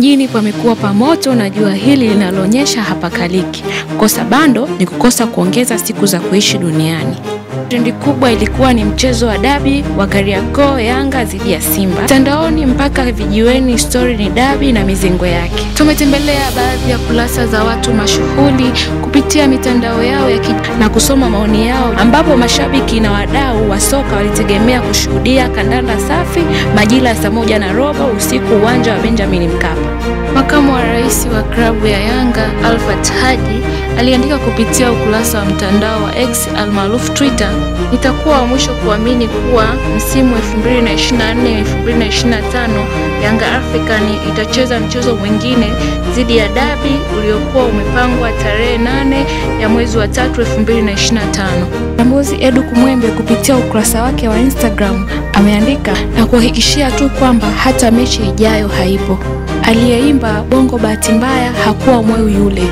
Mjini pamekuwa pamoto na jua hili linaloonyesha hapakaliki. Kukosa bando ni kukosa kuongeza siku za kuishi duniani. Trendi kubwa ilikuwa ni mchezo wa dabi wa Kariakoo, Yanga dhidi ya Simba. Mtandaoni mpaka vijiweni story ni dabi na mizengo yake. Tumetembelea baadhi ya kurasa za watu mashuhuri kupitia mitandao yao na kusoma maoni yao, ambapo mashabiki na wadau wa soka walitegemea kushuhudia kandanda safi majira ya saa 1:15 usiku uwanja wa Benjamin Mkapa. Makamu wa rais wa klabu ya Yanga, Alfred Haji, aliandika kupitia ukurasa wa mtandao wa X almaarufu Twitter, "Nitakuwa wa mwisho kuamini kuwa msimu 2024-2025 Yanga African itacheza mchezo mwingine dhidi ya dabi uliokuwa umepangwa tarehe 8 ya mwezi wa 3 2025. Mchambuzi Edu Kumwembe kupitia ukurasa wake wa Instagram ameandika, "Na kuhakikishia tu kwamba hata mechi ijayo haipo. Aliyeimba bongo bahati mbaya hakuwa mweu yule."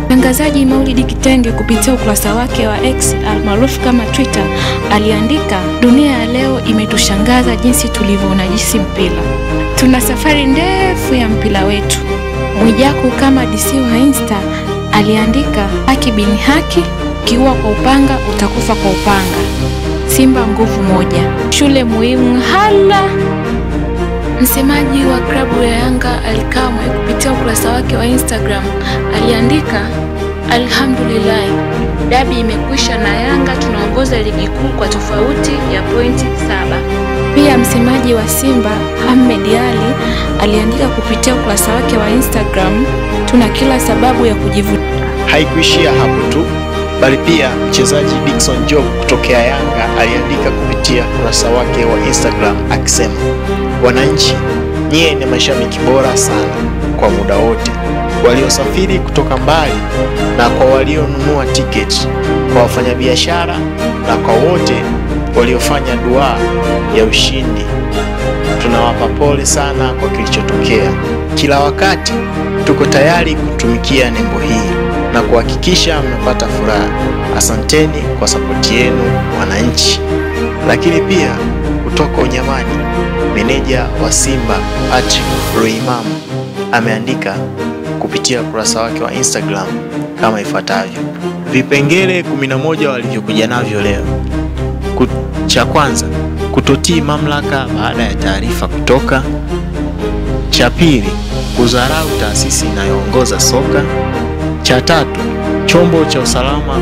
Mtangazaji Maulidi Kitenge kupitia ukurasa wake wa X almaarufu kama Twitter aliandika, "Dunia ya leo imetushangaza jinsi tulivyounajisi mpira. Tuna safari ndefu ya mpira wetu." Mwijaku kama DC wa Insta aliandika, "Haki bin haki, ukiua kwa upanga utakufa kwa upanga. Simba nguvu moja. Shule muhimu hala." Msemaji wa klabu ya Yanga Alikamwe kupitia ukurasa wake wa Instagram aliandika, "Alhamdulillah, dabi imekwisha na Yanga tunaongoza ligi kuu kwa tofauti ya pointi 7. Pia msemaji wa Simba Ahmed Ali aliandika kupitia ukurasa wake wa Instagram, "Tuna kila sababu ya kujivunia." Haikuishia hapo tu, bali pia mchezaji Dickson Job kutokea Yanga aliandika kupitia ukurasa wake wa Instagram akisema, "Wananchi, nyie ni mashabiki bora sana kwa muda wote, waliosafiri kutoka mbali na kwa walionunua tiketi, kwa wafanyabiashara na kwa wote waliofanya dua ya ushindi. Tunawapa pole sana kwa kilichotokea. Kila wakati tuko tayari kutumikia nembo hii na kuhakikisha mnapata furaha. Asanteni kwa sapoti yenu wananchi." Lakini pia kutoka Unyamani, meneja wa Simba Patrick Roimam ameandika kupitia ukurasa wake wa Instagram kama ifuatavyo: "Vipengele 11 walivyokuja navyo leo. Cha kwanza, kutotii mamlaka baada ya taarifa kutoka. Cha pili, kudharau taasisi inayoongoza soka. Cha tatu, chombo cha usalama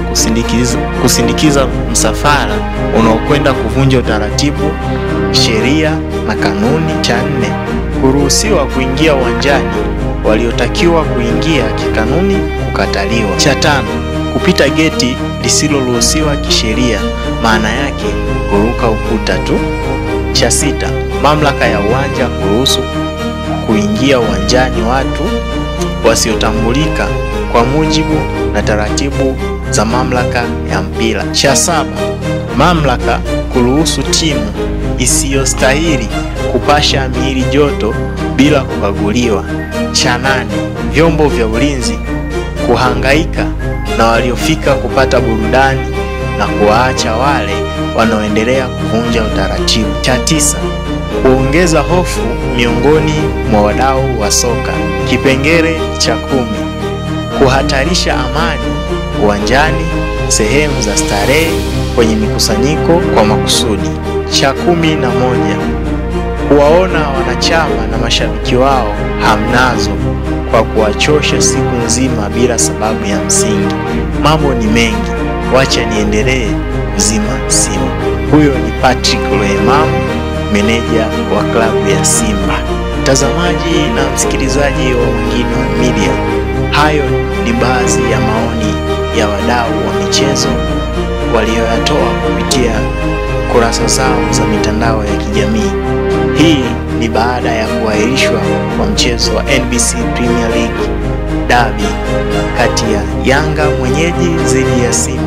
kusindikiza msafara unaokwenda kuvunja utaratibu, sheria na kanuni. Cha nne, kuruhusiwa kuingia uwanjani waliotakiwa kuingia kikanuni kukataliwa. Cha tano, kupita geti lisiloruhusiwa kisheria, maana yake kuruka ukuta tu. Cha sita, mamlaka ya uwanja kuruhusu kuingia uwanjani watu wasiotambulika kwa mujibu na taratibu za mamlaka ya mpira. Cha saba, mamlaka kuruhusu timu isiyostahili kupasha miili joto bila kukaguliwa. Cha nane, vyombo vya ulinzi kuhangaika na waliofika kupata burudani na kuwaacha wale wanaoendelea kuvunja utaratibu. Cha tisa, kuongeza hofu miongoni mwa wadau wa soka. Kipengele cha 10, kuhatarisha amani uwanjani, sehemu za starehe, kwenye mikusanyiko kwa makusudi. Cha 11, kuwaona wanachama na mashabiki wao hamnazo kwa kuwachosha siku nzima bila sababu ya msingi. Mambo ni mengi, wacha niendelee kuzima simu." Huyo ni Patrick Roimam, meneja wa klabu ya Simba. Mtazamaji na msikilizaji wa Wengine wa Media, hayo ni baadhi ya maoni ya wadau wa michezo walioyatoa kupitia kurasa zao za mitandao ya kijamii. Hii ni baada ya kuahirishwa kwa mchezo wa NBC Premier League Derby kati ya Yanga mwenyeji dhidi ya Simba.